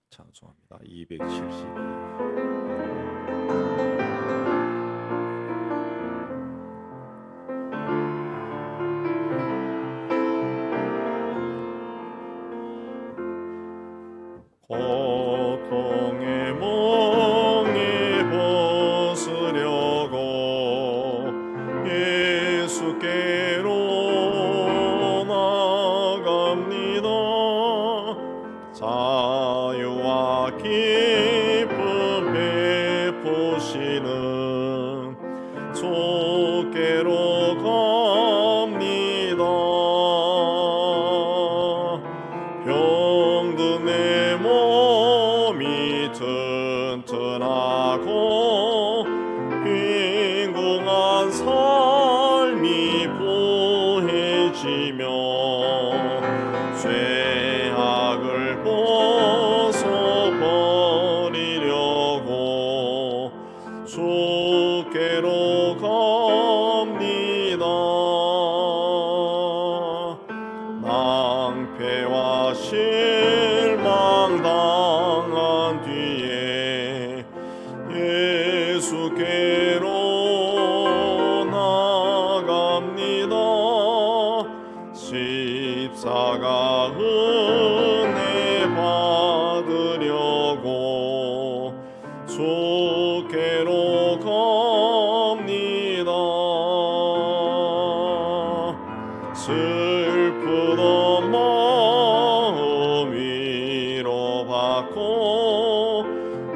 찬송합니다. 270. 고통의 멍에 벗으려고 예수께로 나갑니다. 자유와 기쁨 베푸시는 주께로 갑니다. 병든 몸이 튼튼하고 빈궁한 삶이 부해지며 죄악을 벗어버리려고 주께로 갑니다. 낭패와 실망 당한 뒤에 예수께로 나갑니다. 십자가 은혜 받으려고 주께로 갑니다. 슬프던 마음 위로받고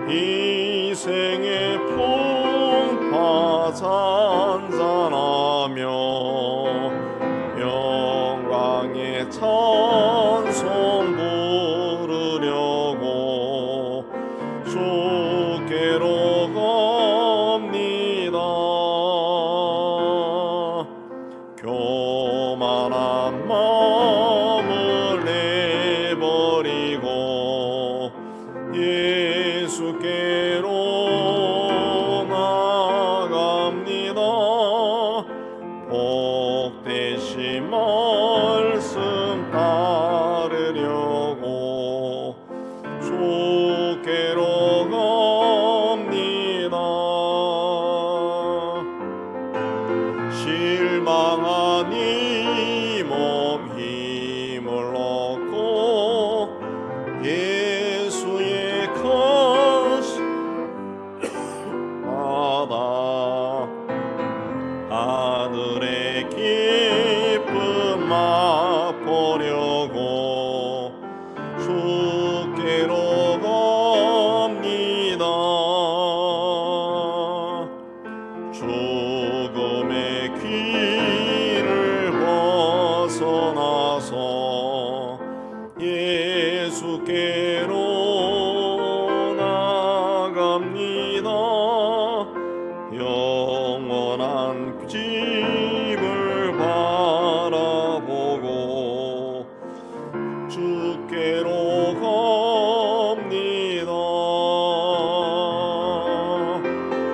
이생의 풍파 잔잔하며 영광의 찬송 부르려고 주께로 갑니다. 교만한 마음을 내버리고 예수께로 나갑니다. 복되신 말씀 따르려고 주께로 갑니다. 실망한 이 몸 힘을 얻고 예수의 것이 받아 하늘의 기쁨 맛보려고 주께로 갑니다. 죽음의 길을 벗어나서 예수께로 나갑니다. 영원한 집을 바라보고 주께로 갑니다.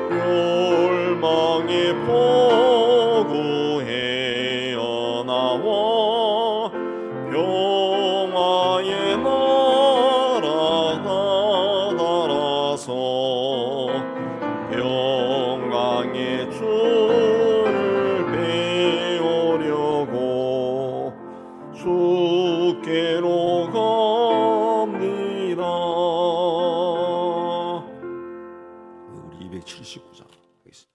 멸망의 포구에 나와 평화의 나라가 달아서 영광의 주를 배우려고 주께로 갑니다. 우리 279장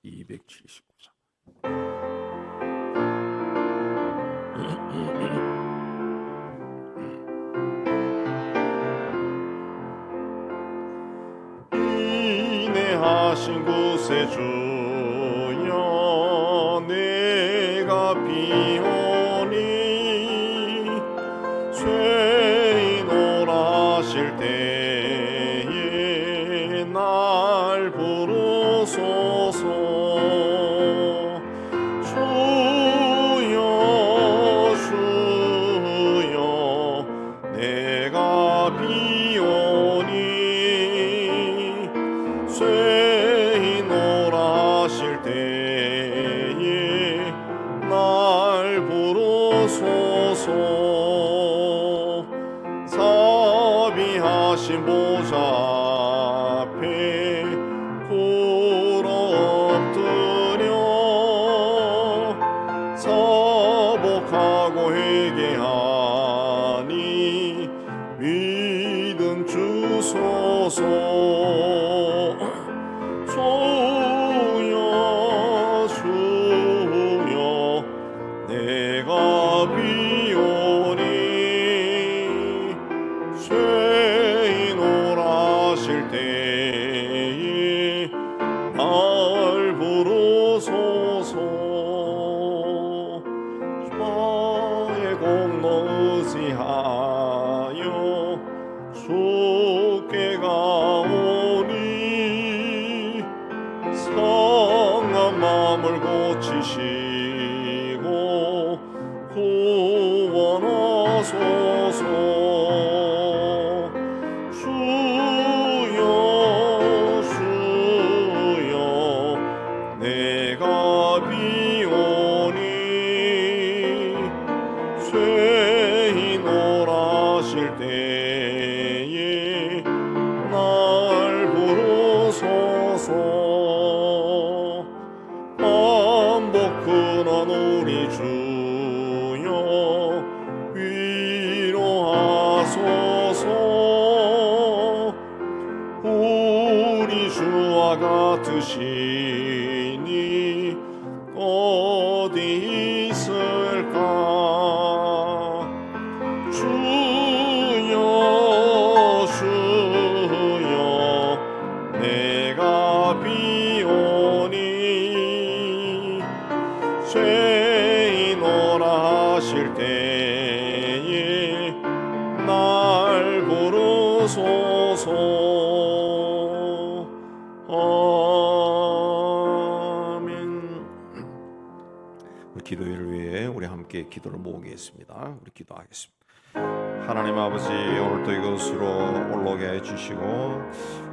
279장 인내하신 구세주여 내가 비오니 죄인 오라실 때에 날 부르소서. 주여 주여 내가 비오니 죄인 오라실 때에 날 부르소서. 자비하신 높으신 보좌 앞에 꿇어 엎드려 사복하고 회개하니 믿음 주소서. 주여 주여 내가 비오니 죄인 오라실 때에 날 부르소서. 주의 공로 의지하여 주께 가오니 상한 마음을 고치시고 구원하소서. 주여 주여 내가 비오니 죄인 오라실 때에 날 부르소서. 반복 근원 우리 주여 위로하소서. 우리 주와 같으시니 어디 있을까. 주여 주여 내가 비오니 죄인 오라 하실 때에 날 부르소서. 아멘. 우리 기도회를 위해 우리 함께 기도를 모으겠습니다. 우리 기도하겠습니다. 하나님 아버지, 오늘도 이곳으로 올라오게 해주시고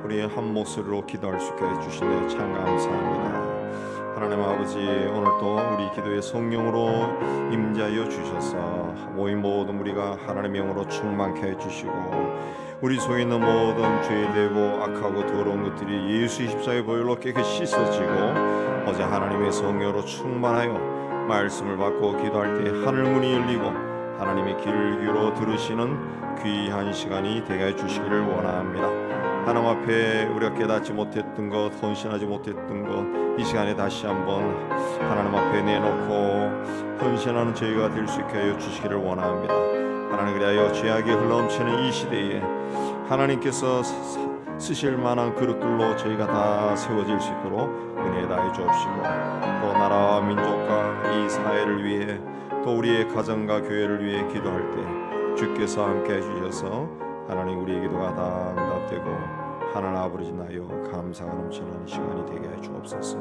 우리 한 목소리로 기도할 수 있게 해주시니 참 감사합니다. 하나님 아버지, 오늘도 우리 기도에 성령으로 임재하여 주셔서 모인 모든 우리가 하나님의 영으로 충만케 해주시고 우리 속에 있는 모든 죄되고 악하고 더러운 것들이 예수의 십자가의 보혈로 깨끗이 씻어지고 어제 하나님의 성령으로 충만하여 말씀을 받고 기도할 때 하늘문이 열리고 하나님의 귀를 기울여 들으시는 귀한 시간이 되게 해주시기를 원합니다. 하나님 앞에 우리가 깨닫지 못했던 것, 헌신하지 못했던 것, 이 시간에 다시 한번 하나님 앞에 내놓고 헌신하는 저희가 될 수 있게 하여 주시기를 원합니다. 하나님, 그리하여 죄악이 흘러넘치는 이 시대에 하나님께서 쓰실 만한 그릇들로 저희가 다 세워질 수 있도록 은혜 다해 주옵시고 또 나라와 민족과 이 사회를 위해 또 우리의 가정과 교회를 위해 기도할 때 주께서 함께 해주셔서 하나님 우리의 기도가 다 응답되고 하나님 아버지 나여 감사가 넘치는 시간이 되게 해 주옵소서.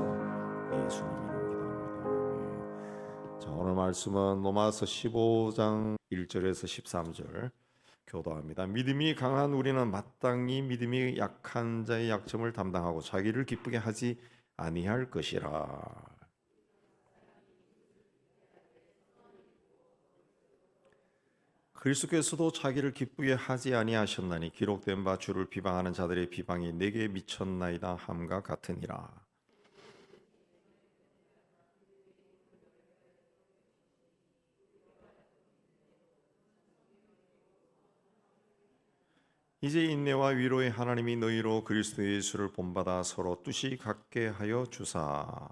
예수님 이름으로 기도합니다. 자, 오늘 말씀은 로마서 15장 1절에서 13절 교도합니다. 믿음이 강한 우리는 마땅히 믿음이 약한 자의 약점을 담당하고 자기를 기쁘게 하지 아니할 것이라. 그리스도께서도 자기를 기쁘게 하지 아니하셨나니 기록된 바 주를 비방하는 자들의 비방이 내게 미쳤나이다 함과 같으니라. 이제 인내와 위로의 하나님이 너희로 그리스도 예수를 본받아 서로 뜻이 같게 하여 주사.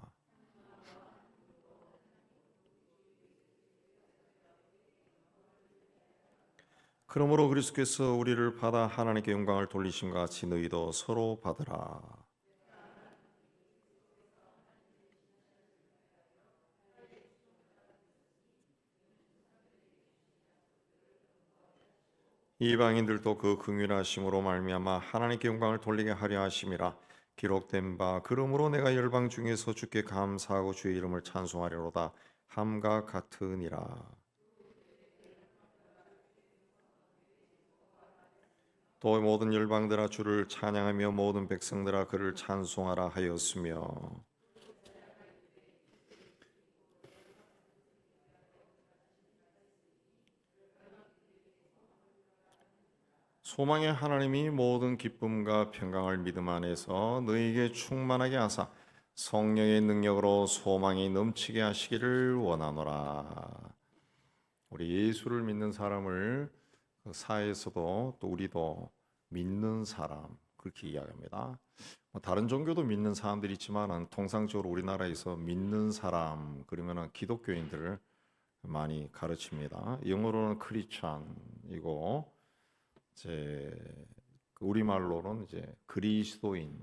그러므로 그리스도께서 우리를 받아 하나님께 영광을 돌리심과 같이 너희도 서로 받으라. 이방인들도 그 긍휼하심으로 말미암아 하나님께 영광을 돌리게 하려 하심이라. 기록된 바 그러므로 내가 열방 중에서 주께 감사하고 주의 이름을 찬송하리로다 함과 같으니라. 또 모든 열방들아 주를 찬양하며 모든 백성들아 그를 찬송하라 하였으며 소망의 하나님이 모든 기쁨과 평강을 믿음 안에서 너희에게 충만하게 하사 성령의 능력으로 소망이 넘치게 하시기를 원하노라. 우리 예수를 믿는 사람을 그 사회에서도 또 우리도 믿는 사람 그렇게 이야기합니다. 다른 종교도 믿는 사람들이 있지만 통상적으로 우리나라에서 믿는 사람 그러면은 기독교인들을 많이 가르칩니다. 영어로는 크리스찬이고 이제 우리말로는 이제 그리스도인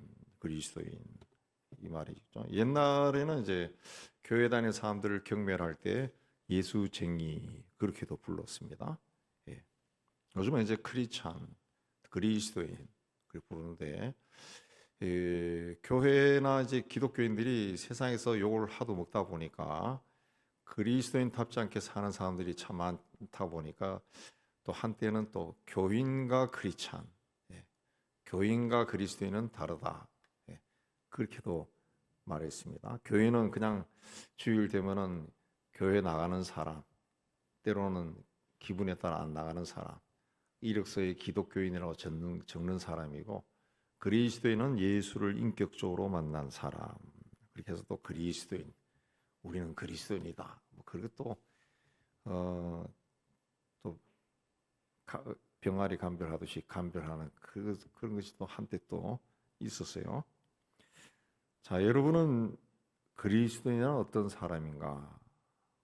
이 말이죠. 옛날에는 이제 교회 다니는 사람들을 경멸할 때 예수쟁이 그렇게도 불렀습니다. 예. 요즘은 이제 크리스찬, 그리스도인 그렇게 부르는데 교회나 이제 기독교인들이 세상에서 욕을 하도 먹다 보니까 그리스도인답지 않게 사는 사람들이 참 많다 보니까 또 한때는 또 교인과 크리스찬, 교인과 그리스도인은 다르다. 그렇게도 말했습니다. 교인은 그냥 주일 되면은 교회 나가는 사람, 때로는 기분에 따라 안 나가는 사람, 이력서에 기독교인이라고 적는 사람이고, 그리스도인은 예수를 인격적으로 만난 사람. 그렇게 해서 또 그리스도인, 우리는 그리스도인이다. 뭐 그리고 또 병아리 감별하듯이 감별하는 그런 것이 또 한때 또 있었어요. 자, 여러분은 그리스도인은 어떤 사람인가?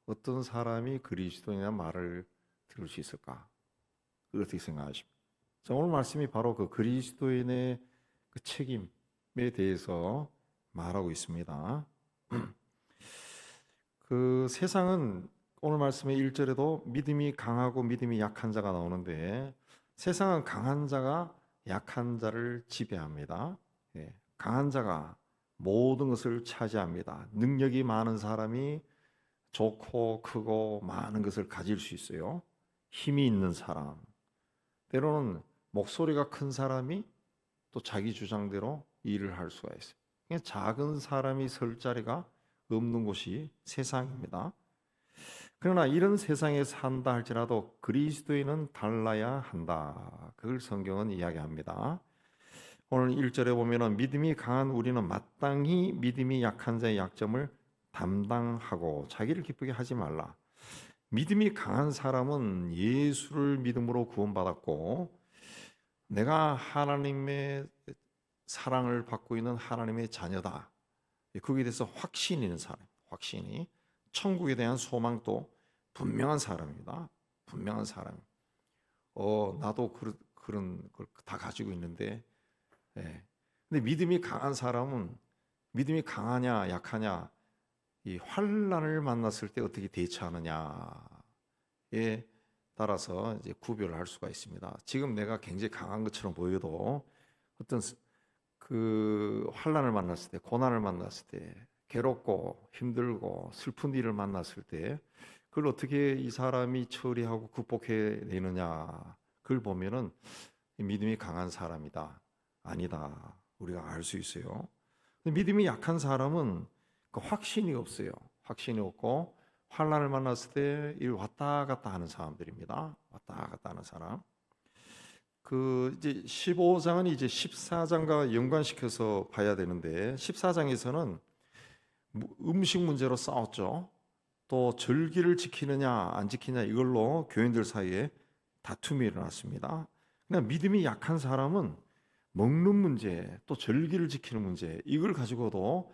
어떤 사람이 그리스도인이라는 말을 들을 수 있을까? 어떻게 생각하십니까? 자, 오늘 말씀이 바로 그 그리스도인의 그 책임에 대해서 말하고 있습니다. 그 세상은 오늘 말씀의 1절에도 믿음이 강하고 믿음이 약한 자가 나오는데 세상은 강한 자가 약한 자를 지배합니다. 강한 자가 모든 것을 차지합니다. 능력이 많은 사람이 좋고 크고 많은 것을 가질 수 있어요. 힘이 있는 사람. 때로는 목소리가 큰 사람이 또 자기 주장대로 일을 할 수가 있어요. 그냥 작은 사람이 설 자리가 없는 곳이 세상입니다. 그러나 이런 세상에 산다 할지라도 그리스도인은 달라야 한다. 그걸 성경은 이야기합니다. 오늘 1절에 보면은 믿음이 강한 우리는 마땅히 믿음이 약한 자의 약점을 담당하고 자기를 기쁘게 하지 말라. 믿음이 강한 사람은 예수를 믿음으로 구원받았고 내가 하나님의 사랑을 받고 있는 하나님의 자녀다. 거기에 대해서 확신이 있는 사람, 확신이 천국에 대한 소망도 분명한 사람입니다. 분명한 사람. 나도 그런 걸 다 가지고 있는데, 근데 믿음이 강한 사람은 믿음이 강하냐 약하냐 이 환난을 만났을 때 어떻게 대처하느냐에 따라서 이제 구별을 할 수가 있습니다. 지금 내가 굉장히 강한 것처럼 보여도 어떤 그 환난을 만났을 때, 고난을 만났을 때, 괴롭고 힘들고 슬픈 일을 만났을 때 그걸 어떻게 이 사람이 처리하고 극복해내느냐 그걸 보면은 믿음이 강한 사람이다 아니다 우리가 알 수 있어요. 믿음이 약한 사람은 그 확신이 없어요. 확신이 없고 환난을 만났을 때 일 왔다 갔다 하는 사람들입니다. 왔다 갔다 하는 사람. 그 이제 15장은 이제 14장과 연관시켜서 봐야 되는데 14장에서는 음식 문제로 싸웠죠. 또 절기를 지키느냐 안 지키냐 이걸로 교인들 사이에 다툼이 일어났습니다. 그냥 믿음이 약한 사람은 먹는 문제 또 절기를 지키는 문제 이걸 가지고도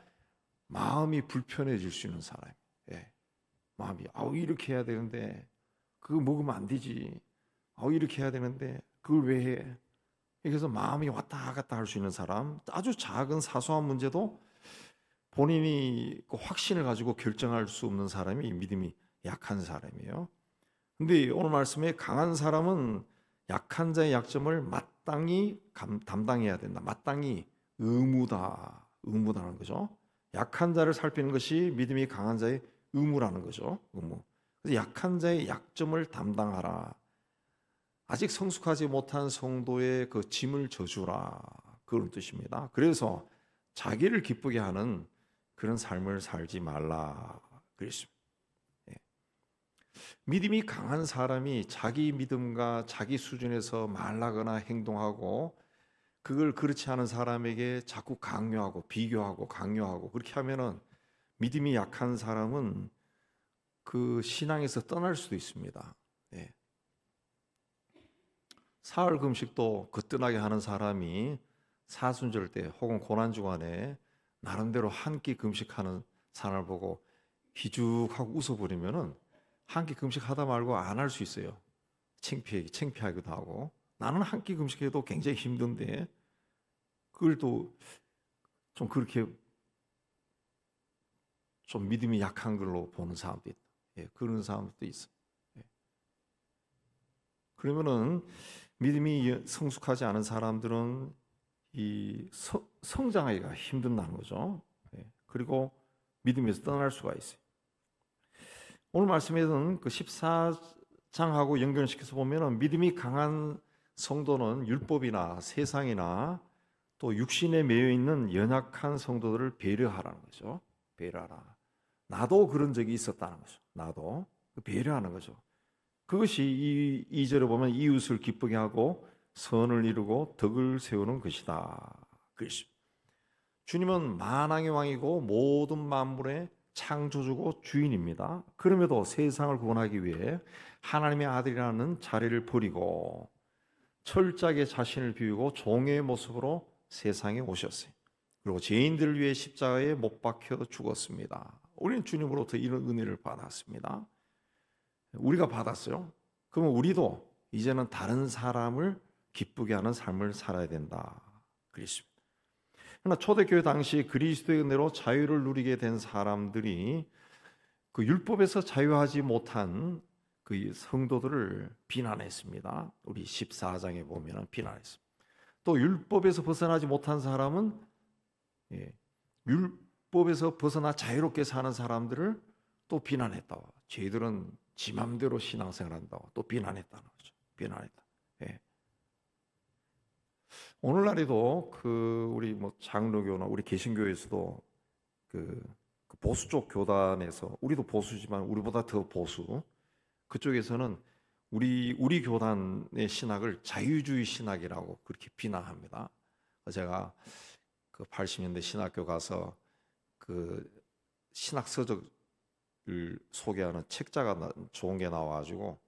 마음이 불편해질 수 있는 사람. 마음이 이렇게 해야 되는데 그거 먹으면 안 되지. 이렇게 해야 되는데 그걸 왜 해? 그래서 마음이 왔다 갔다 할 수 있는 사람. 아주 작은 사소한 문제도 본인이 그 확신을 가지고 결정할 수 없는 사람이 믿음이 약한 사람이에요. 근데 오늘 말씀에 강한 사람은 약한 자의 약점을 마땅히 담당해야 된다. 마땅히 의무다라는 거죠. 약한 자를 살피는 것이 믿음이 강한 자의 의무라는 거죠. 의무. 그래서 약한 자의 약점을 담당하라. 아직 성숙하지 못한 성도의 그 짐을 져주라. 그런 뜻입니다. 그래서 자기를 기쁘게 하는 그런 삶을 살지 말라 그랬습니다. 믿음이 강한 사람이 자기 믿음과 자기 수준에서 말하거나 행동하고 그걸 그렇지 않은 사람에게 자꾸 강요하고 비교하고 강요하고 그렇게 하면은 믿음이 약한 사람은 그 신앙에서 떠날 수도 있습니다. 예. 사흘 금식도 거뜬하게 하는 사람이 사순절 때 혹은 고난 주간에 나름대로 한 끼 금식하는 사람을 보고 희죽하고 웃어버리면은 한 끼 금식하다 말고 안 할 수 있어요. 창피하기도 하고 나는 한 끼 금식해도 굉장히 힘든데 그걸 또 좀 그렇게 좀 믿음이 약한 걸로 보는 사람도 있다. 예, 그런 사람도 있어. 예. 그러면은 믿음이 성숙하지 않은 사람들은 이 성장하기가 힘든다는 거죠. 예. 그리고 믿음에서 떠날 수가 있어요. 오늘 말씀에는 그 14장하고 연결시켜서 보면은 믿음이 강한 성도는 율법이나 세상이나 또 육신에 매여 있는 연약한 성도들을 배려하라는 거죠. 배려하라. 나도 그런 적이 있었다는 거죠. 나도 배려하는 거죠. 그것이 이 2절에 보면 이웃을 기쁘게 하고 선을 이루고 덕을 세우는 것이다. 그것이 주님은 만왕의 왕이고 모든 만물의 창조주고 주인입니다. 그럼에도 세상을 구원하기 위해 하나님의 아들이라는 자리를 버리고 철저하게 자신을 비우고 종의 모습으로 세상에 오셨어요. 그리고 죄인들을 위해 십자가에 못 박혀 죽었습니다. 우리는 주님으로부터 이런 은혜를 받았습니다. 우리가 받았어요. 그러면 우리도 이제는 다른 사람을 기쁘게 하는 삶을 살아야 된다. 그랬습니다. 그러나 초대교회 당시 그리스도의 은혜로 자유를 누리게 된 사람들이 그 율법에서 자유하지 못한 그 성도들을 비난했습니다. 우리 14장에 보면 비난했습니다. 또 율법에서 벗어나지 못한 사람은 율법에서 벗어나 자유롭게 사는 사람들을 또 비난했다. 쟤들은 지 맘대로 신앙생활한다고 또 비난했다는 거죠. 비난했다. 예. 오늘날에도 그 우리 뭐 장로교나 우리 개신교에서도 그 보수 쪽 교단에서 우리도 보수지만 우리보다 더 보수 그쪽에서는 우리 교단의 신학을 자유주의 신학이라고 그렇게 비난합니다. 제가 그 80년대 신학교 가서 그 신학 서적을 소개하는 책자가 좋은 게 나와가지고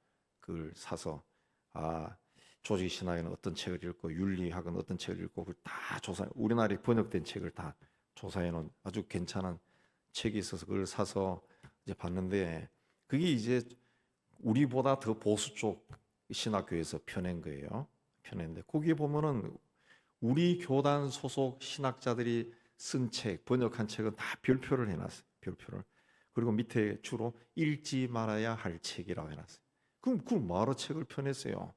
그걸 사서 조직 신학에는 어떤 책을 읽고 윤리학은 어떤 책을 읽고 그걸 다 조사 우리나라에 번역된 책을 다 조사해 놓은 아주 괜찮은 책이 있어서 그걸 사서 이제 봤는데 그게 이제 우리보다 더 보수 쪽 신학교에서 펴낸 거예요. 펴냈는데 거기에 보면은 우리 교단 소속 신학자들이 쓴 책, 번역한 책은 다 별표를 해놨어요. 별표를. 그리고 밑에 주로 읽지 말아야 할 책이라고 해놨어요. 그럼 그걸 뭐하러 책을 펴냈어요?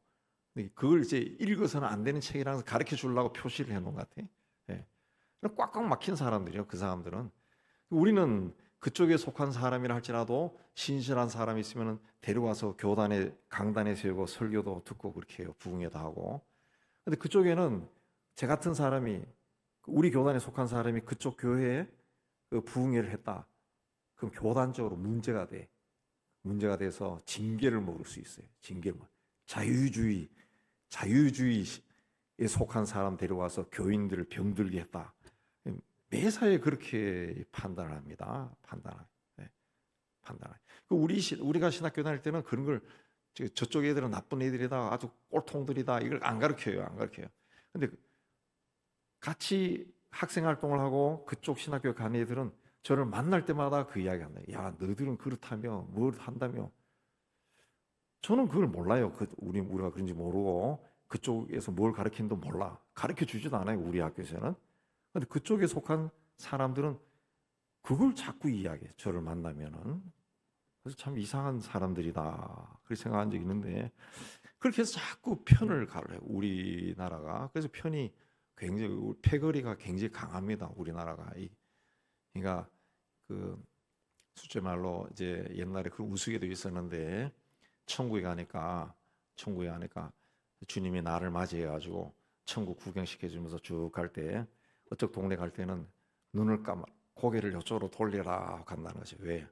그걸 이제 읽어서는 안 되는 책이라서 가르쳐 주려고 표시를 해놓은 것 같아요. 예. 꽉꽉 막힌 사람들이요. 그 사람들은. 우리는 그쪽에 속한 사람이라 할지라도 신실한 사람이 있으면 데려와서 교단에 강단에 세우고 설교도 듣고 그렇게 해요. 부흥회도 하고. 근데 그쪽에는 제 같은 사람이 우리 교단에 속한 사람이 그쪽 교회에 그 부흥회를 했다. 그럼 교단적으로 문제가 돼. 문제가 돼서 징계를 먹을 수 있어요. 징계를 먹. 자유주의에 속한 사람 데려와서 교인들을 병들게 했다. 매사에 그렇게 판단을 합니다. 판단을. 우리가 신학교 다닐 때는 그런 걸 저쪽 애들은 나쁜 애들이다, 아주 꼴통들이다 이걸 안 가르쳐요. 근데 같이 학생 활동을 하고 그쪽 신학교 간 애들은 저를 만날 때마다 그 이야기 합니다. 야, 너희들은 그렇다며 뭘 한다며. 저는 그걸 몰라요. 우리가 그런지 모르고 그쪽에서 뭘 가르치는도 몰라. 가르쳐 주지도 않아요. 우리 학교에서는. 근데 그쪽에 속한 사람들은 그걸 자꾸 이야기해. 저를 만나면은. 그래서 참 이상한 사람들이다. 그렇게 생각한 적이 있는데 그렇게 해서 자꾸 편을 가려요. 우리나라가. 그래서 편이 굉장히 패거리가 굉장히 강합니다. 우리나라가. 그러니까 그 수제 말로 이제 옛날에 그런 우스개도 있었는데 천국에 가니까 주님이 나를 맞이해 가지고 천국 구경시켜 주면서 쭉 갈 때 어쪽 동네 갈 때는 눈을 고개를 이쪽으로 돌려라 간다는 거죠. 왜?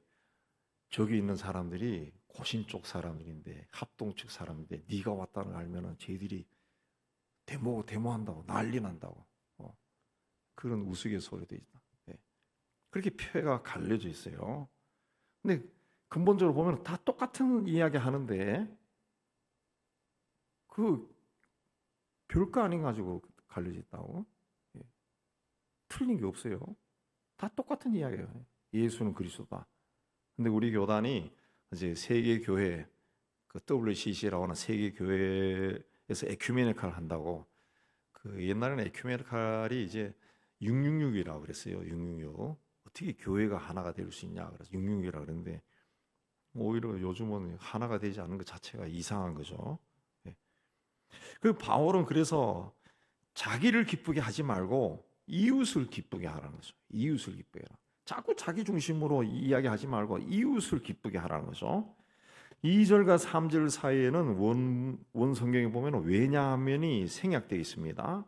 저기 있는 사람들이 고신 쪽 사람들인데, 합동 쪽 사람인데 네가 왔다는 걸 알면은 쟤들이 데모한다고, 난리 난다고, 그런 우스갯소리도 있다. 예. 그렇게 표가 갈려져 있어요. 근데 근본적으로 보면 다 똑같은 이야기 하는데 그 별거 아닌 가지고 갈려져 있다고. 예. 틀린 게 없어요. 다 똑같은 이야기예요. 예수는 그리스도다. 근데 우리 교단이 이제 세계 교회, 그 WCC라고 하는 세계 교회에서 에큐메니칼 한다고, 그 옛날에는 에큐메니칼이 이제 666이라고 그랬어요. 666. 어떻게 교회가 하나가 될 수 있냐 그래서 666이라고 그랬는데, 오히려 요즘은 하나가 되지 않는 것 자체가 이상한 거죠. 예. 그 바울은 그래서 자기를 기쁘게 하지 말고 이웃을 기쁘게 하라는 거죠. 이웃을 기쁘게 하라. 자꾸 자기 중심으로 이야기하지 말고 이웃을 기쁘게 하라는 거죠. 2절과 3절 사이에는 원 성경에 보면 왜냐하면이 생략되어 있습니다.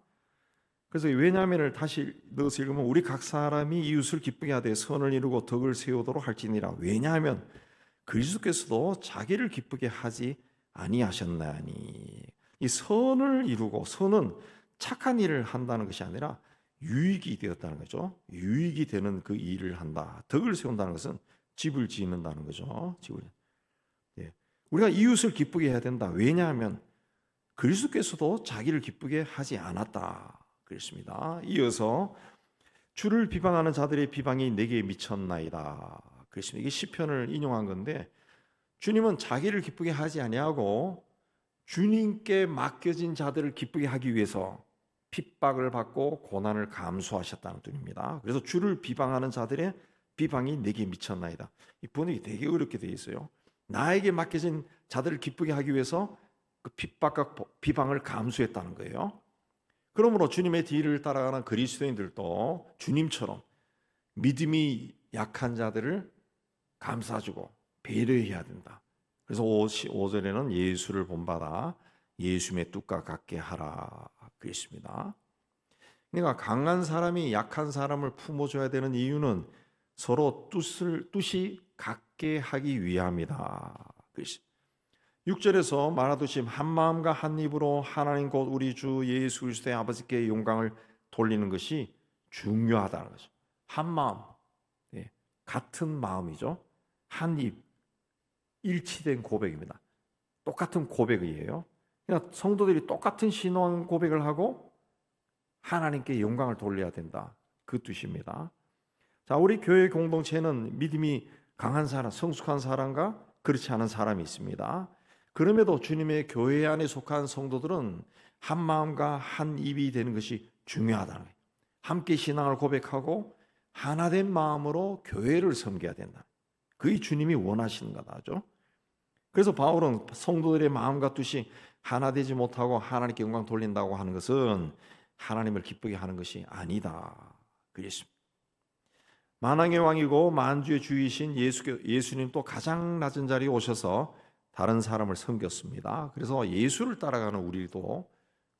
그래서 왜냐하면을 다시 넣어서 읽으면 우리 각 사람이 이웃을 기쁘게 하되 선을 이루고 덕을 세우도록 할지니라. 왜냐하면 그리스도께서도 자기를 기쁘게 하지 아니하셨나니. 이 선을 이루고, 선은 착한 일을 한다는 것이 아니라 유익이 되었다는 거죠. 유익이 되는 그 일을 한다. 덕을 세운다는 것은 집을 짓는다는 거죠. 집을. 예. 우리가 이웃을 기쁘게 해야 된다. 왜냐하면 그리스도께서도 자기를 기쁘게 하지 않았다. 그랬습니다. 이어서 주를 비방하는 자들의 비방이 내게 미쳤나이다. 그랬습니다. 이게 시편을 인용한 건데, 주님은 자기를 기쁘게 하지 아니하고 주님께 맡겨진 자들을 기쁘게 하기 위해서 핍박을 받고 고난을 감수하셨다는 뜻입니다. 그래서 주를 비방하는 자들의 비방이 내게 미쳤나이다. 이 번역이 되게 어렵게 되어 있어요. 나에게 맡겨진 자들을 기쁘게 하기 위해서 그 핍박과 비방을 감수했다는 거예요. 그러므로 주님의 뒤를 따라가는 그리스도인들도 주님처럼 믿음이 약한 자들을 감싸주고 배려해야 된다. 그래서 5절에는 예수를 본받아 예수의 뜻과 같게 하라 그랬습니다. 그러니까 강한 사람이 약한 사람을 품어줘야 되는 이유는 서로 뜻이 같게 하기 위함이다. 6절에서 말하듯이 한 마음과 한 입으로 하나님 곧 우리 주 예수 그리스도의 아버지께 영광을 돌리는 것이 중요하다는 거죠. 한 마음, 같은 마음이죠. 한 입, 일치된 고백입니다. 똑같은 고백이에요. 그러니까 성도들이 똑같은 신앙 고백을 하고 하나님께 영광을 돌려야 된다. 그 뜻입니다. 자, 우리 교회 공동체는 믿음이 강한 사람, 성숙한 사람과 그렇지 않은 사람이 있습니다. 그럼에도 주님의 교회 안에 속한 성도들은 한 마음과 한 입이 되는 것이 중요하다는 거예요. 함께 신앙을 고백하고 하나된 마음으로 교회를 섬겨야 된다. 그게 주님이 원하시는 거다죠. 그래서 바울은 성도들의 마음과 뜻이 하나 되지 못하고 하나님께 영광 돌린다고 하는 것은 하나님을 기쁘게 하는 것이 아니다. 그랬습니다. 만왕의 왕이고 만주의 주이신 예수님 또 가장 낮은 자리에 오셔서 다른 사람을 섬겼습니다. 그래서 예수를 따라가는 우리도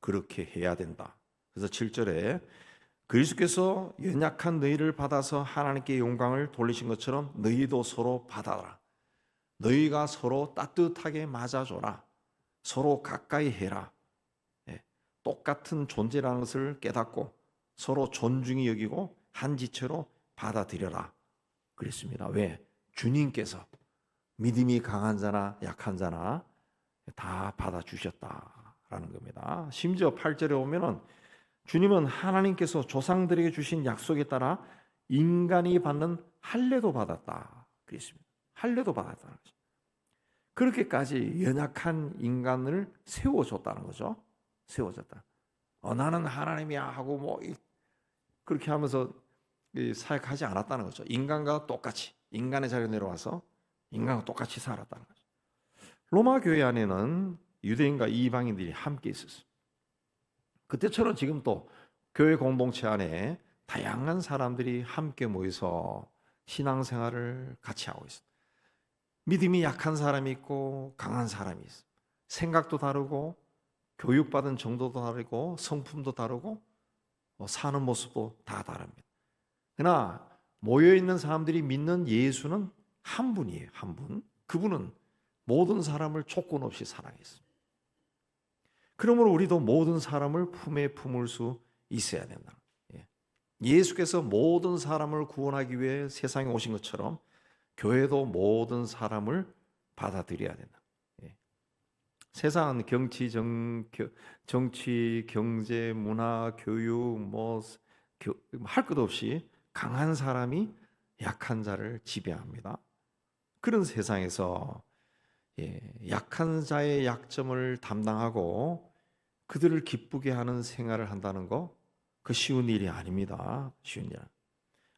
그렇게 해야 된다. 그래서 7절에 그리스도께서 연약한 너희를 받아서 하나님께 영광을 돌리신 것처럼 너희도 서로 받아라. 너희가 서로 따뜻하게 맞아줘라. 서로 가까이 해라. 똑같은 존재라는 것을 깨닫고 서로 존중히 여기고 한 지체로 받아들여라. 그랬습니다. 왜? 주님께서 믿음이 강한 자나 약한 자나 다 받아주셨다라는 겁니다. 심지어 8절에 보면은 주님은 하나님께서 조상들에게 주신 약속에 따라 인간이 받는 할례도 받았다. 그랬습니다. 할례도 받았다는 거죠. 그렇게까지 연약한 인간을 세워줬다는 거죠. 세워졌다. 나는 하나님이야 하고 뭐 그렇게 하면서 사역하지 않았다는 거죠. 인간과 똑같이 인간의 자리에 내려와서 인간과 똑같이 살았다는 거죠. 로마 교회 안에는 유대인과 이방인들이 함께 있었어요. 그때처럼 지금 또 교회 공동체 안에 다양한 사람들이 함께 모여서 신앙생활을 같이 하고 있어요. 믿음이 약한 사람이 있고 강한 사람이 있어요. 생각도 다르고 교육받은 정도도 다르고 성품도 다르고 사는 모습도 다 다릅니다. 그러나 모여있는 사람들이 믿는 예수는 한 분이에요. 한 분. 그분은 모든 사람을 조건 없이 사랑했습니다. 그러므로 우리도 모든 사람을 품에 품을 수 있어야 된다. 예수께서 모든 사람을 구원하기 위해 세상에 오신 것처럼 교회도 모든 사람을 받아들여야 된다. 세상은 정치, 경제, 문화, 교육 할 것 없이 강한 사람이 약한 자를 지배합니다. 그런 세상에서 약한 자의 약점을 담당하고 그들을 기쁘게 하는 생활을 한다는 거, 그 쉬운 일이 아닙니다. 쉬운 일.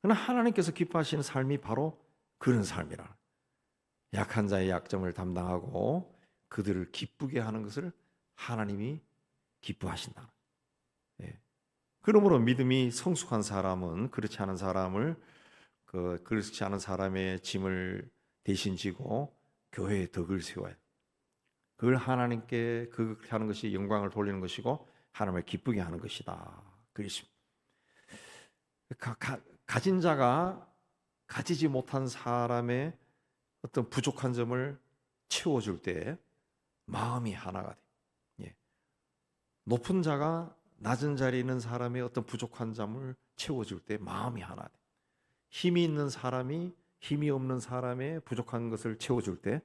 그러나 하나님께서 기뻐하시는 삶이 바로 그런 삶이라. 약한 자의 약점을 담당하고 그들을 기쁘게 하는 것을 하나님이 기뻐하신다. 그러므로 믿음이 성숙한 사람은 그렇지 않은 사람의 짐을 대신 지고 교회의 덕을 세워야 돼. 그걸 하나님께 그렇게 하는 것이 영광을 돌리는 것이고 하나님을 기쁘게 하는 것이다. 그렇습니다. 가진 자가 가지지 못한 사람의 어떤 부족한 점을 채워줄 때 마음이 하나가 돼. 높은 자가 낮은 자리에 있는 사람의 어떤 부족한 점을 채워줄 때 마음이 하나 돼. 힘이 있는 사람이 힘이 없는 사람의 부족한 것을 채워줄 때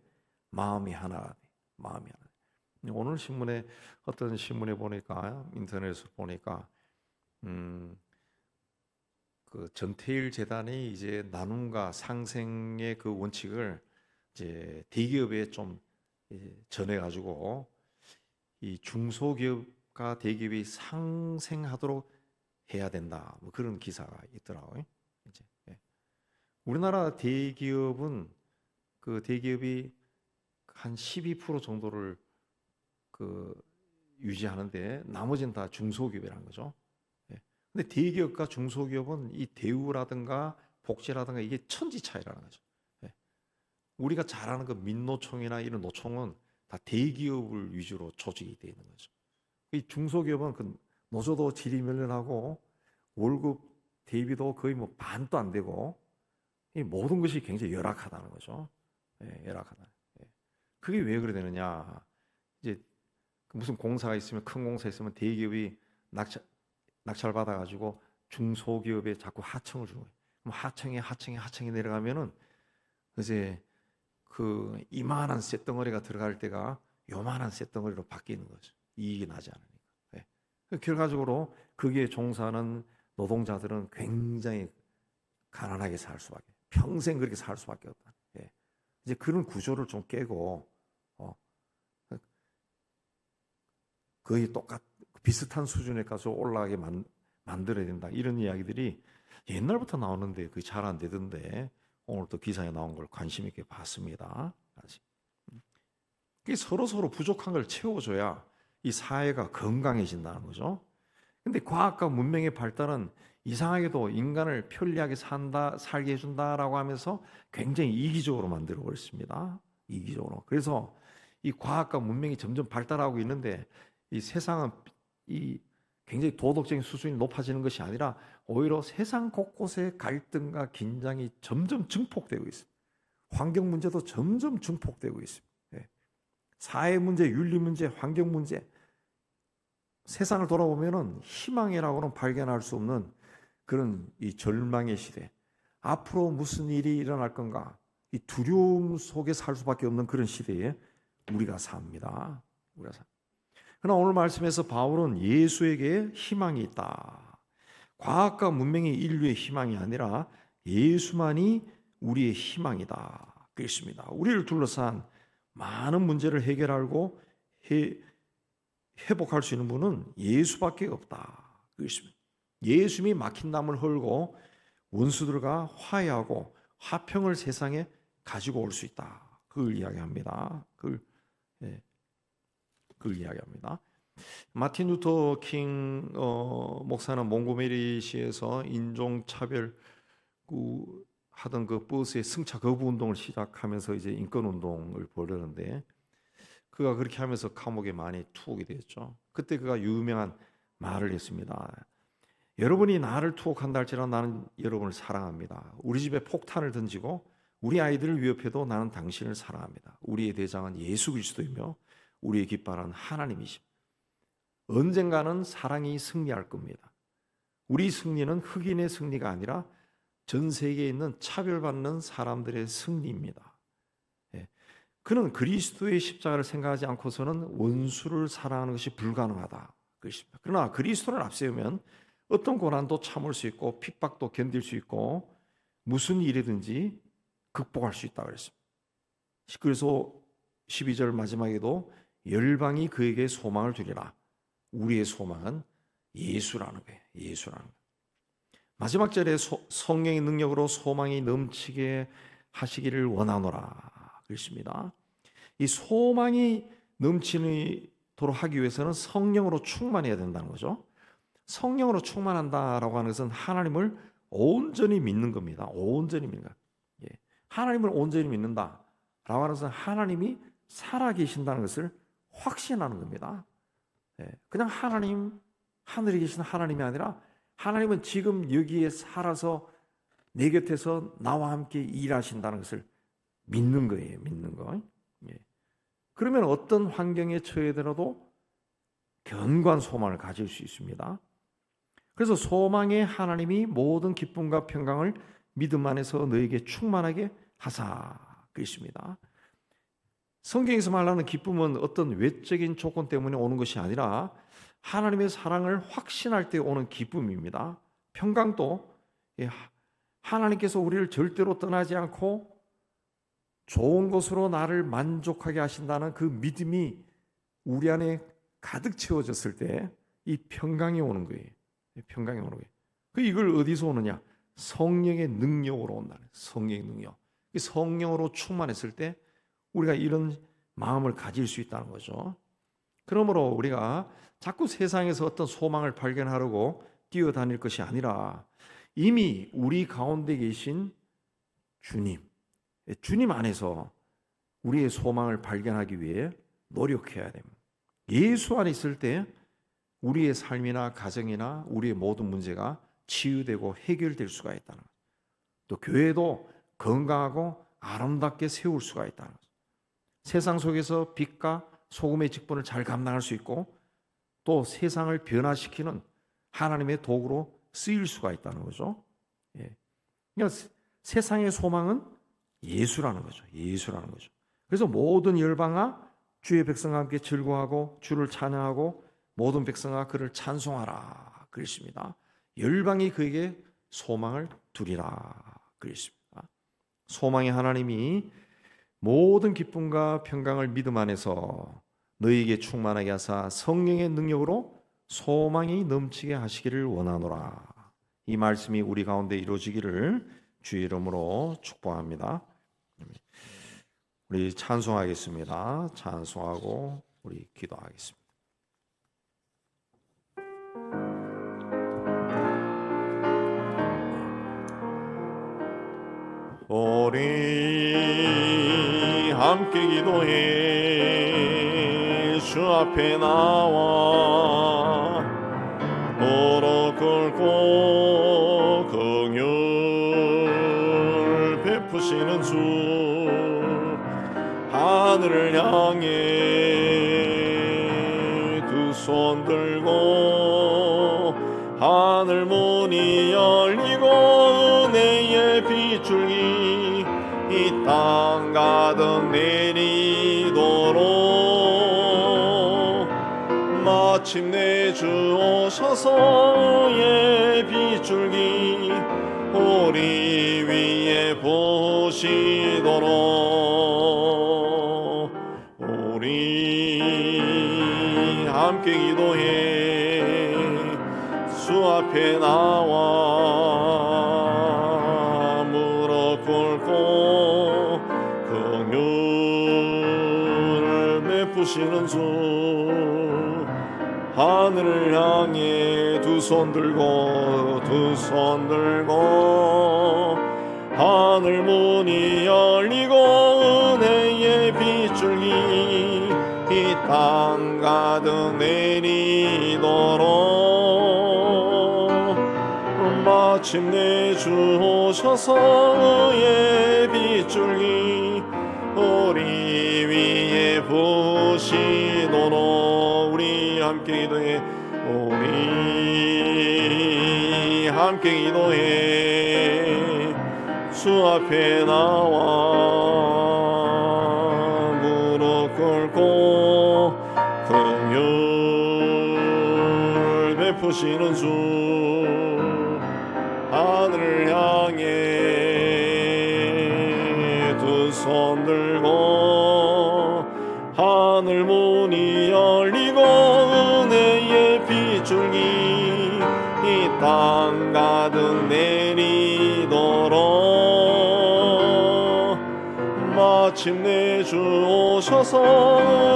마음이 하나 돼. 마음이 하나 돼. 오늘 어떤 신문에 보니까 인터넷에서 보니까 그 전태일 재단이 이제 나눔과 상생의 그 원칙을 이제 대기업에 좀 전해가지고 이 중소기업과 대기업이 상생하도록 해야 된다. 뭐 그런 기사가 있더라고요. 이제 우리나라 대기업은 그 대기업이 한 12% 정도를 그 유지하는데 나머지는 다 중소기업이라는 거죠. 근데 대기업과 중소기업은 이 대우라든가 복지라든가 이게 천지 차이라는 거죠. 우리가 잘 아는 그 민노총이나 이런 노총은 다 대기업을 위주로 조직이 되어 있는 거죠. 이 중소기업은 그 노조도 지리멸렬하고 월급 대비도 거의 뭐 반도 안 되고 이 모든 것이 굉장히 열악하다는 거죠. 열악하다. 그게 왜 그래 되느냐? 이제 무슨 공사가 있으면 큰 공사 있으면 대기업이 낙찰 받아가지고 중소기업에 자꾸 하청을 주는 거예요. 그럼 하청이 내려가면은 이제 그 이만한 쇳덩어리가 들어갈 때가 요만한 쇳덩어리로 바뀌는 거죠. 이익이 나지 않으니까. 결과적으로 거기에 종사하는 노동자들은 굉장히 가난하게 살 수밖에, 평생 그렇게 살 수밖에 없다. 이제 그런 구조를 좀 깨고 거의 비슷한 수준에 가서 올라가게 만들어야 된다. 이런 이야기들이 옛날부터 나오는데 그게 잘 안 되던데 오늘 또 기사에 나온 걸 관심 있게 봤습니다. 서로 부족한 걸 채워줘야 이 사회가 건강해진다는 거죠. 근데 과학과 문명의 발달은 이상하게도 인간을 편리하게 살게 해준다라고 하면서 굉장히 이기적으로 만들어 버렸습니다. 이기적으로. 그래서 이 과학과 문명이 점점 발달하고 있는데 이 세상은 이 굉장히 도덕적인 수준이 높아지는 것이 아니라 오히려 세상 곳곳에 갈등과 긴장이 점점 증폭되고 있습니다. 환경 문제도 점점 증폭되고 있습니다. 사회 문제, 윤리 문제, 환경 문제, 세상을 돌아보면은 희망이라고는 발견할 수 없는 그런 이 절망의 시대, 앞으로 무슨 일이 일어날 건가, 이 두려움 속에 살 수밖에 없는 그런 시대에 우리가 삽니다. 그러나 오늘 말씀에서 바울은 예수에게 희망이 있다. 과학과 문명이 인류의 희망이 아니라 예수만이 우리의 희망이다. 그렇습니다. 우리를 둘러싼 많은 문제를 해결하고 회복할 수 있는 분은 예수밖에 없다. 그렇습니다. 예수님이 막힌 담을 헐고 원수들과 화해하고 화평을 세상에 가지고 올 수 있다. 그걸 이야기합니다. 그걸 이야기합니다. 마틴 루터 킹 목사는 몽고메리시에서 인종차별 하던 그 버스의 승차 거부 운동을 시작하면서 이제 인권 운동을 벌였는데 그가 그렇게 하면서 감옥에 많이 투옥이 됐죠. 그때 그가 유명한 말을 했습니다. 여러분이 나를 투옥한다 할지라도 나는 여러분을 사랑합니다. 우리 집에 폭탄을 던지고 우리 아이들을 위협해도 나는 당신을 사랑합니다. 우리의 대장은 예수 그리스도이며 우리의 깃발은 하나님이십니다. 언젠가는 사랑이 승리할 겁니다. 우리 승리는 흑인의 승리가 아니라 전 세계에 있는 차별받는 사람들의 승리입니다. 그는 그리스도의 십자가를 생각하지 않고서는 원수를 사랑하는 것이 불가능하다 그것입니다. 그러나 그리스도를 앞세우면 어떤 고난도 참을 수 있고 핍박도 견딜 수 있고 무슨 일이든지 극복할 수 있다 그랬습니다. 그래서 12절 마지막에도 열방이 그에게 소망을 두리라. 우리의 소망은 예수라는 거예요. 예수라는 거예요. 마지막 절에 성령의 능력으로 소망이 넘치게 하시기를 원하노라 그랬습니다. 이 소망이 넘치도록 하기 위해서는 성령으로 충만해야 된다는 거죠. 성령으로 충만한다라고 하는 것은 하나님을 온전히 믿는 겁니다. 온전히 믿는 것. 하나님을 온전히 믿는다라고 하는 것은 하나님이 살아계신다는 것을 확신하는 겁니다. 그냥 하나님, 하늘에 계신 하나님이 아니라 하나님은 지금 여기에 살아서 내 곁에서 나와 함께 일하신다는 것을 믿는 거예요. 믿는 거. 그러면 어떤 환경에 처해더라도 견고한 소망을 가질 수 있습니다. 그래서 소망의 하나님이 모든 기쁨과 평강을 믿음 안에서 너에게 충만하게 하사 그랬습니다. 성경에서 말하는 기쁨은 어떤 외적인 조건 때문에 오는 것이 아니라 하나님의 사랑을 확신할 때 오는 기쁨입니다. 평강도 하나님께서 우리를 절대로 떠나지 않고 좋은 것으로 나를 만족하게 하신다는 그 믿음이 우리 안에 가득 채워졌을 때 이 평강이 오는 거예요. 평강이 오는 거예요. 이걸 어디서 오느냐? 성령의 능력으로 온다는 성령의 능력. 성령으로 충만했을 때 우리가 이런 마음을 가질 수 있다는 거죠. 그러므로 우리가 자꾸 세상에서 어떤 소망을 발견하려고 뛰어다닐 것이 아니라 이미 우리 가운데 계신 주님 안에서 우리의 소망을 발견하기 위해 노력해야 됩니다. 예수 안에 있을 때 우리의 삶이나 가정이나 우리의 모든 문제가 치유되고 해결될 수가 있다는 것. 또 교회도 건강하고 아름답게 세울 수가 있다는 것. 세상 속에서 빛과 소금의 직분을 잘 감당할 수 있고 또 세상을 변화시키는 하나님의 도구로 쓰일 수가 있다는 거죠. 그러니까 세상의 소망은 예수라는 거죠. 예수라는 거죠. 그래서 모든 열방아 주의 백성과 함께 즐거워하고 주를 찬양하고 모든 백성아 그를 찬송하라 그랬습니다. 열방이 그에게 소망을 두리라 그랬습니다. 소망의 하나님이 모든 기쁨과 평강을 믿음 안에서 너희에게 충만하게 하사 성령의 능력으로 소망이 넘치게 하시기를 원하노라. 이 말씀이 우리 가운데 이루어지기를 주의 이름으로 축복합니다. 우리 찬송하겠습니다. 찬송하고 우리 기도하겠습니다. 우리 함께 기도해 주 앞에 나와 무릎 꿇고 긍휼 베푸시는 주 하늘을 향해 두 손 들고 하늘 문이 열리고 은혜의 빗줄기 이 땅 가득 내리도록 마침내 주 오셔서 의 빗줄기 우리 위에 부으시도록 우리 함께 기도해 주 앞에 나와 무릎 꿇고 긍휼을 베푸시는 주 하늘을 향해 두 손 들고 하늘 문이 열리고 은혜의 빗줄기 이 땅 가득 내리도록 마침내 주 오셔서 의의 빗줄기 우리 위에 부으시도록 우리 함께 기도해 우리 함께 기도해 주 앞에 나와 무릎 꿇고 긍휼 베푸시는 주 하늘을 향해 두 손 들고 하늘 문이 열리고 은혜의 빗줄기 이 땅 가득 내리도록 마침내 주 오셔서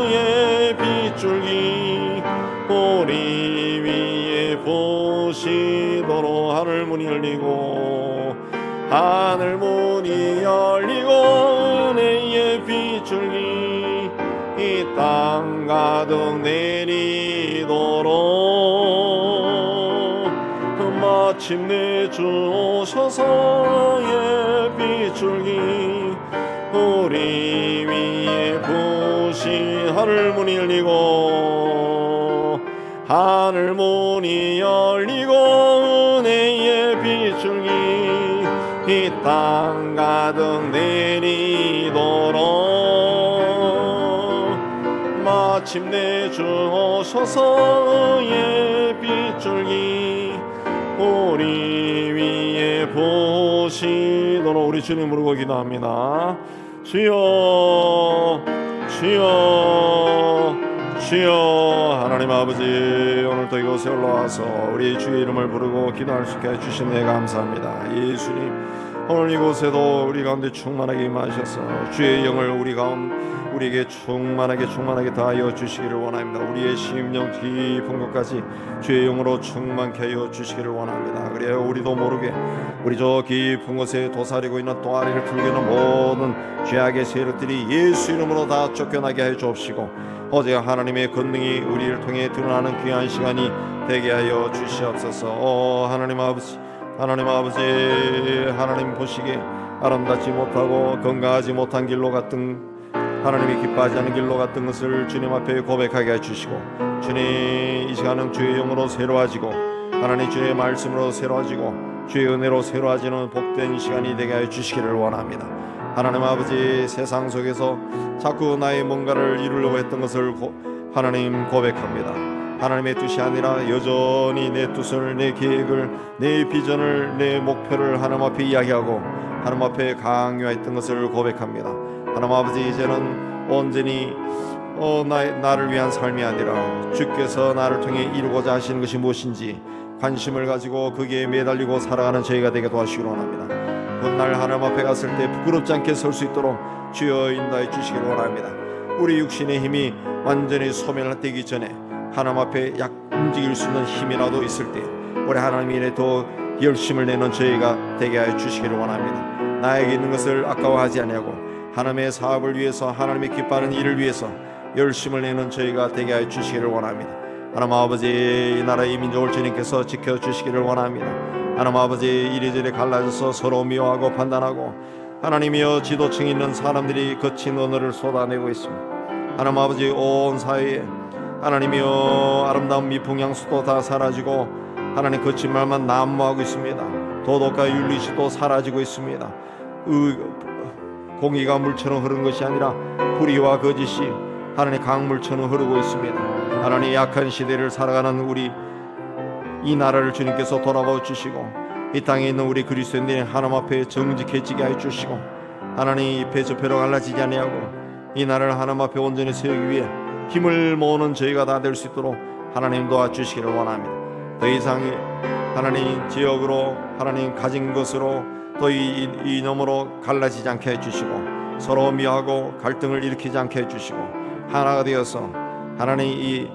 의의 빗줄기 우리 위에 부으시도록 하늘 문이 열리고 하늘 문이 열리고 은혜의 빗줄기 이 땅 가득 내리도록 마침내 주 오셔서 의의 빗줄기 우리 위에 부으신 하늘 문이 열리고 하늘 문이 열리고 은혜의 빗줄기 이 땅 가득 내리도록 마침내 주 오셔서 의의 빗줄기 우리 위에 부으시도록 우리 주님 부르고 기도합니다. 주여 주여 주여 하나님 아버지 오늘도 이곳에 올라와서 우리 주의 이름을 부르고 기도할 수 있게 해주신 데 감사합니다. 예수님 오늘 이곳에도 우리 가운데 충만하게 임하셔서 주의 영을 우리에게 충만하게 다하여 주시기를 원합니다. 우리의 심령 깊은 곳까지 주의 영으로 충만케 하여 주시기를 원합니다. 그래야 우리도 모르게 우리 저 깊은 곳에 도사리고 있는 또아리를 풀기는 모든 죄악의 세력들이 예수 이름으로 다 쫓겨나게 해 주옵시고 어제 하나님의 권능이 우리를 통해 드러나는 귀한 시간이 되게 하여 주시옵소서. 하나님 아버지 하나님 보시기에 아름답지 못하고 건강하지 못한 길로 갔던 하나님이 기뻐하지 않는 길로 갔던 것을 주님 앞에 고백하게 해주시고 주님 이 시간은 주의 영으로 새로워지고 하나님 주의 말씀으로 새로워지고 주의 은혜로 새로워지는 복된 시간이 되게 해주시기를 원합니다. 하나님 아버지 세상 속에서 자꾸 나의 뭔가를 이루려고 했던 것을 하나님 고백합니다. 하나님의 뜻이 아니라 여전히 내 뜻을 내 계획을 내 비전을 내 목표를 하나님 앞에 이야기하고 하나님 앞에 강요했던 것을 고백합니다. 하나님 아버지 이제는 온전히 나를 위한 삶이 아니라 주께서 나를 통해 이루고자 하시는 것이 무엇인지 관심을 가지고 거기에 매달리고 살아가는 저희가 되게 도와주시기 원합니다. 훗날 하나님 앞에 갔을 때 부끄럽지 않게 설 수 있도록 주여 인도해 주시기를 원합니다. 우리 육신의 힘이 완전히 소멸되기 전에 하나님 앞에 움직일 수 있는 힘이라도 있을 때 우리 하나님 일에 더 열심을 내는 저희가 되게 하여 주시기를 원합니다. 나에게 있는 것을 아까워하지 아니하고 하나님의 사업을 위해서 하나님의 기뻐하는 일을 위해서 열심을 내는 저희가 되게 하여 주시기를 원합니다. 하나님 아버지 이 나라의 민족을 주님께서 지켜주시기를 원합니다. 하나님 아버지 이리저리 갈라져서 서로 미워하고 판단하고 하나님이여 지도층에 있는 사람들이 거친 언어를 쏟아내고 있습니다. 하나님 아버지 온 사회에 하나님이여 아름다운 미풍양수도 다 사라지고 하나님 거친 말만 난무하고 있습니다. 도덕과 윤리시도 사라지고 있습니다. 공의가 물처럼 흐르는 것이 아니라 불의와 거짓이 하나님 강물처럼 흐르고 있습니다. 하나님 약한 시대를 살아가는 우리 이 나라를 주님께서 돌아봐 주시고 이 땅에 있는 우리 그리스도인들이 하나님 앞에 정직해지게 해 주시고 하나님 배조표로 갈라지지 아니하고 이 나라를 하나님 앞에 온전히 세우기 위해 힘을 모으는 저희가 다 될 수 있도록 하나님 도와주시기를 원합니다. 더 이상 하나님 지역으로 하나님 가진 것으로 또 이 이념으로 갈라지지 않게 해주시고 서로 미워하고 갈등을 일으키지 않게 해주시고 하나가 되어서 하나님 이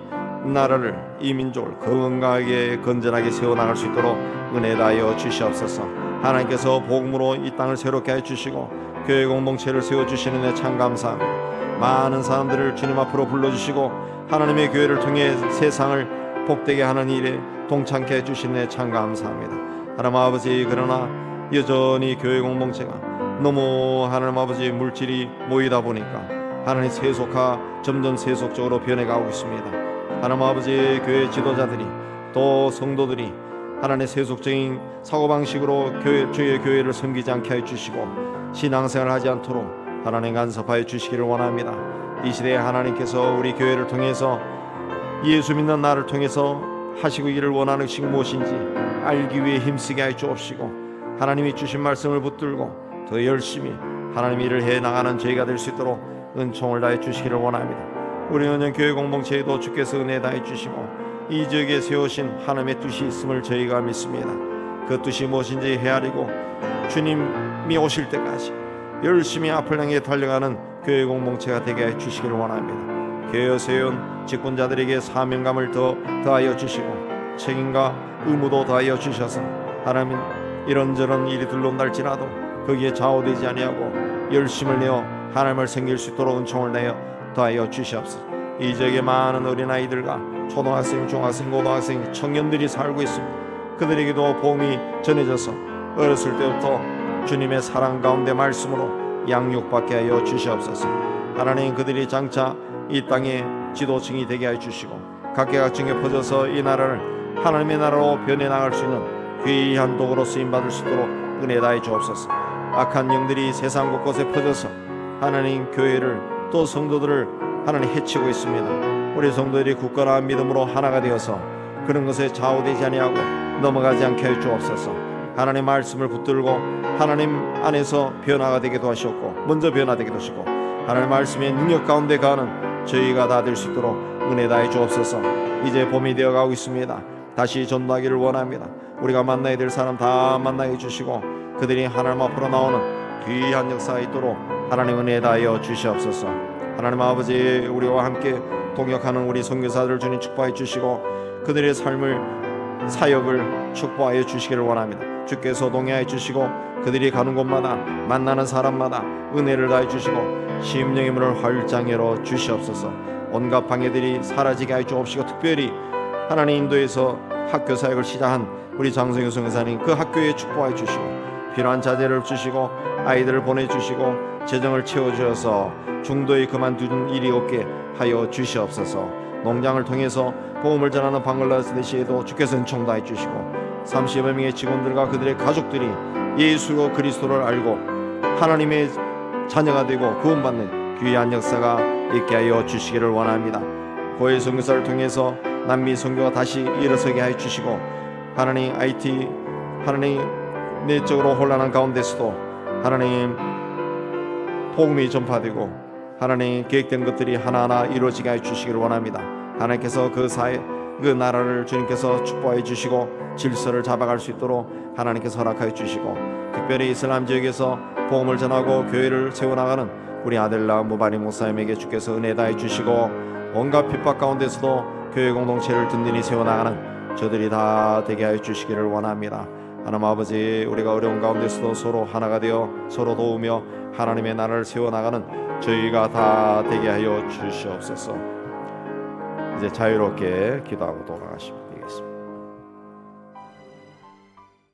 나라를 이 민족을 건강하게 건전하게 세워나갈 수 있도록 은혜 다하여 주시옵소서. 하나님께서 복음으로 이 땅을 새롭게 해주시고 교회 공동체를 세워주시는 데 참 감사합니다. 많은 사람들을 주님 앞으로 불러주시고 하나님의 교회를 통해 세상을 복되게 하는 일에 동참케 해주시는 데 참 감사합니다. 하나님 아버지, 그러나 여전히 교회 공동체가 너무 하나님 아버지 물질이 모이다 보니까 하나님 점점 세속적으로 변해가고 있습니다. 하나님 아버지, 교회 지도자들이 또 성도들이 하나님의 세속적인 사고방식으로 주의 교회를 섬기지 않게 해주시고 신앙생활을 하지 않도록 하나님 간섭하여 주시기를 원합니다. 이 시대에 하나님께서 우리 교회를 통해서 예수 믿는 나를 통해서 하시기를 원하는 것이 무엇인지 알기 위해 힘쓰게 하여 주옵시고, 하나님이 주신 말씀을 붙들고 더 열심히 하나님 일을 해나가는 저희가 될 수 있도록 은총을 다해 주시기를 원합니다. 우리 은영 교회 공동체에도 주께서 은혜 다해 주시고 이 지역에 세우신 하나님의 뜻이 있음을 저희가 믿습니다. 그 뜻이 무엇인지 헤아리고 주님이 오실 때까지 열심히 앞을 향해 달려가는 교회 공동체가 되게 해 주시기를 원합니다. 교회에 세운 직분자들에게 사명감을 더하여 주시고 책임과 의무도 더하여 주셔서 하나님 이런저런 일이 들러온달지라도 거기에 좌우되지 아니하고 열심을 내어 하나님을 섬길 수 있도록 은총을 내어 더하여 주시옵소서. 이 지역에 많은 어린아이들과 초등학생, 중학생, 고등학생, 청년들이 살고 있습니다. 그들에게도 복음이 전해져서 어렸을 때부터 주님의 사랑 가운데 말씀으로 양육받게 하여 주시옵소서. 하나님, 그들이 장차 이 땅의 지도층이 되게 하여 주시고 각계각층에 퍼져서 이 나라를 하나님의 나라로 변해나갈 수 있는 귀한 도구로 쓰임받을 수 있도록 은혜 다해 주옵소서. 악한 영들이 세상 곳곳에 퍼져서 하나님 교회를 또 성도들을 하나님 해치고 있습니다. 우리 성도들이 굳건한 믿음으로 하나가 되어서 그런 것에 좌우되지 아니하고 넘어가지 않게 해 주옵소서. 하나님 말씀을 붙들고 하나님 안에서 변화가 되게 도와주셨고 먼저 변화되게 도와주시고 하나님 말씀의 능력 가운데 가는 저희가 다 될 수 있도록 은혜 다해 주옵소서. 이제 봄이 되어가고 있습니다. 다시 전도하기를 원합니다. 우리가 만나야 될 사람 다 만나게 해주시고 그들이 하나님 앞으로 나오는 귀한 역사가 있도록 하나님 은혜 다하여 주시옵소서. 하나님 아버지, 우리와 함께 동역하는 우리 선교사들을 주님 축복해 주시고 그들의 삶을 사역을 축복하여 주시기를 원합니다. 주께서 동행해 주시고 그들이 가는 곳마다 만나는 사람마다 은혜를 다해 주시고 심령의 문을 활짝 열어 주시옵소서. 온갖 방해들이 사라지게 하여 주옵시고 특별히 하나님 인도에서 학교 사역을 시작한 우리 장성효 선교사님 그 학교에 축복해 주시고 필요한 자재를 주시고 아이들을 보내주시고 재정을 채워주셔서 중도에 그만둔 일이 없게 하여 주시옵소서. 농장을 통해서 복음을 전하는 방글라데시에도 주께서 은총 다해 주시고 30여 명의 직원들과 그들의 가족들이 예수 그리스도를 알고 하나님의 자녀가 되고 구원받는 귀한 역사가 있게 하여 주시기를 원합니다. 고해 선교사를 통해서 남미 선교가 다시 일어서게 하여 주시고 하나님 IT 하나님 내적으로 혼란한 가운데서도 하나님 복음이 전파되고 하나님 계획된 것들이 하나하나 이루어지게 하여 주시기를 원합니다. 하나님께서 그 나라를 주님께서 축복해 주시고 질서를 잡아갈 수 있도록 하나님께서 허락하여 주시고 특별히 이슬람 지역에서 복음을 전하고 교회를 세워나가는 우리 아델라 무바리 목사님에게 주께서 은혜 다해 주시고 온갖 핍박 가운데서도 교회 공동체를 든든히 세워나가는 저들이 다 되게 하여 주시기를 원합니다. 하나님 아버지, 우리가 어려운 가운데서도 서로 하나가 되어 서로 도우며 하나님의 나라를 세워나가는 저희가 다 되게 하여 주시옵소서. 이제 자유롭게 기도하고 돌아가십니다.